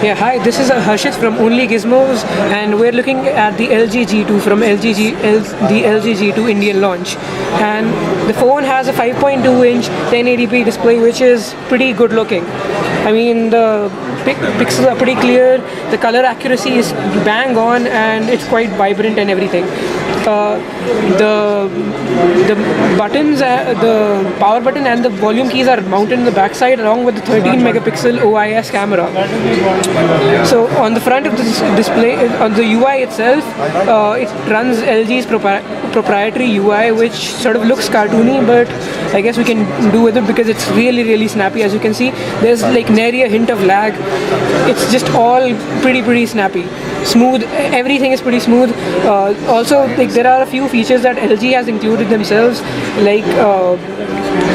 Yeah, hi, this is Harshit from Only Gizmos, and we're looking at the LG G2 from the LG G2 Indian launch. And the phone has a 5.2-inch 1080p display, which is pretty good looking. I mean, the pixels are pretty clear, the color accuracy is bang on, and it's quite vibrant and everything. The buttons, the power button and the volume keys are mounted in the backside along with the 13 megapixel OIS camera. So on the front of this display, on the UI itself, it runs LG's proprietary UI, which sort of looks cartoony, but I guess we can do with it because it's really snappy. As you can see, there's like nary a hint of lag. It's just all pretty snappy. Smooth, everything is pretty smooth. Also, like, there are a few features that LG has included themselves, like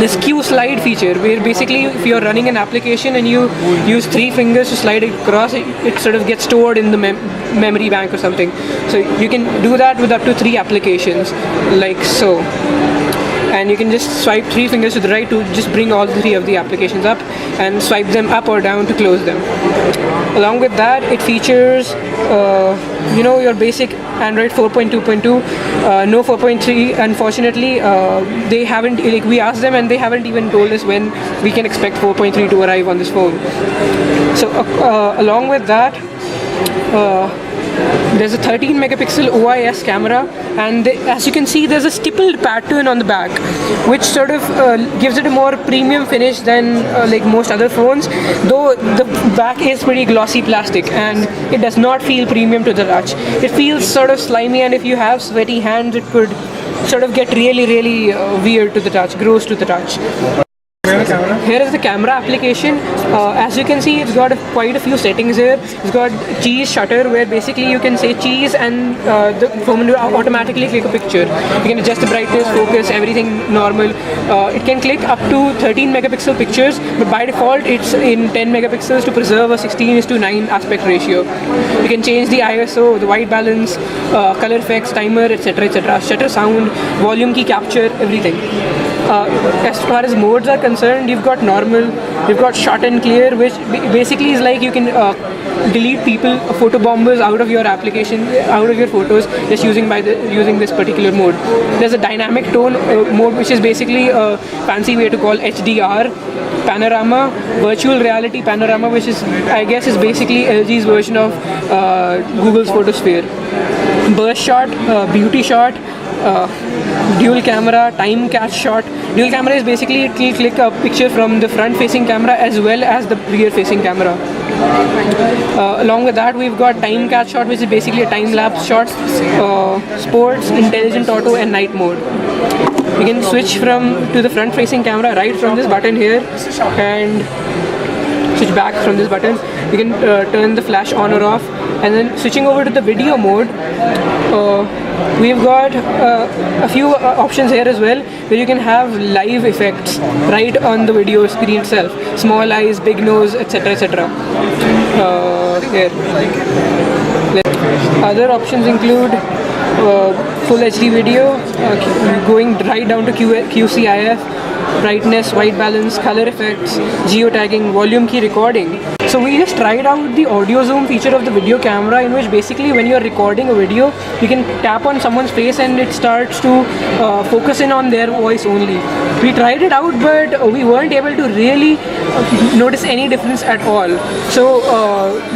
this Q slide feature, where basically if you're running an application and you use 3 fingers to slide it across, it sort of gets stored in the memory bank or something. So you can do that with up to 3 applications, like so. And you can just swipe 3 fingers to the right to just bring all 3 of the applications up, and swipe them up or down to close them. Along with that, it features your basic Android 4.2.2, no 4.3. Unfortunately, they haven't, like, we asked them and they haven't even told us when we can expect 4.3 to arrive on this phone. So along with that, there's a 13 megapixel OIS camera, and as you can see, there's a stippled pattern on the back, which sort of gives it a more premium finish than like most other phones, though the back is pretty glossy plastic and it does not feel premium to the touch. It feels sort of slimy, and if you have sweaty hands, it could sort of get really weird to the touch, gross to the touch. Here is the camera application. As you can see, it's got quite a few settings here. It's got cheese shutter, where basically you can say cheese and the phone will automatically click a picture. You can adjust the brightness, focus, everything normal. It can click up to 13 megapixel pictures, but by default it's in 10 megapixels to preserve a 16:9 aspect ratio. You can change the ISO, the white balance, color effects, timer, etc. Shutter sound, volume key capture, everything. As far as modes are concerned, you've got normal, you've got shot and clear, which basically is like you can delete people, photo bombers out of your application, out of your photos, just using this particular mode. There's a dynamic tone mode, which is basically a fancy way to call HDR. Panorama, virtual reality panorama, which is, I guess, is basically LG's version of Google's photosphere. Burst shot, beauty shot, dual camera, time catch shot. Dual camera is basically it will click a picture from the front facing camera as well as the rear facing camera. Along with that, we've got time catch shot, which is basically a time lapse shot, sports, intelligent auto, and night mode. You can switch to the front facing camera right from this button here, and switch back from this button. You can turn the flash on or off, and then switching over to the video mode, we've got a few options here as well, where you can have live effects right on the video screen itself. Small eyes, big nose, etc. Here. Other options include full HD video, going right down to QCIF, brightness, white balance, color effects, geotagging, volume key recording. So we just tried out the audio zoom feature of the video camera, in which basically when you are recording a video, you can tap on someone's face and it starts to focus in on their voice only. We tried it out, but we weren't able to really notice any difference at all. So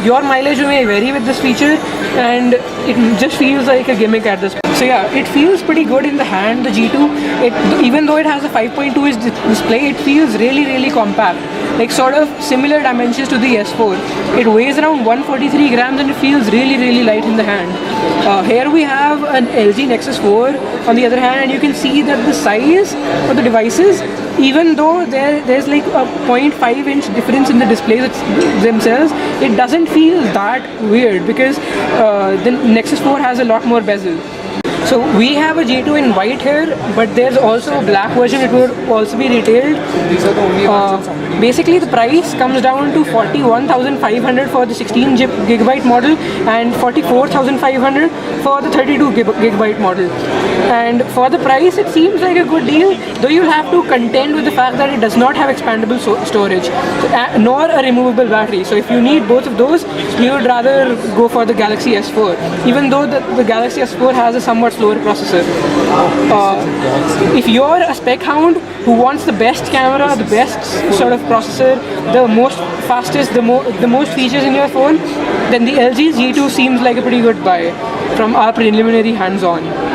your mileage may vary with this feature, and it just feels like a gimmick at this point. So yeah, it feels pretty good in the hand, the G2. Even though it has a 5.2-inch display, it feels really compact. Like sort of similar dimensions to the S4. It weighs around 143 grams and it feels really light in the hand. Here we have an LG Nexus 4 on the other hand, and you can see that the size of the devices, even though there's like a 0.5-inch difference in the displays themselves, it doesn't feel that weird because the Nexus 4 has a lot more bezel. So we have a G2 in white here, but there's also a black version. It would also be retailed. Basically, the price comes down to 41,500 for the 16GB model and 44,500 for the 32GB model. And for the price, it seems like a good deal, though you'll have to contend with the fact that it does not have expandable storage, nor a removable battery. So if you need both of those, you would rather go for the Galaxy S4, even though the Galaxy S4 has a somewhat slower processor. If you're a spec hound who wants the best camera, the best sort of processor, the most fastest, the most features in your phone, then the LG G2 seems like a pretty good buy from our preliminary hands-on.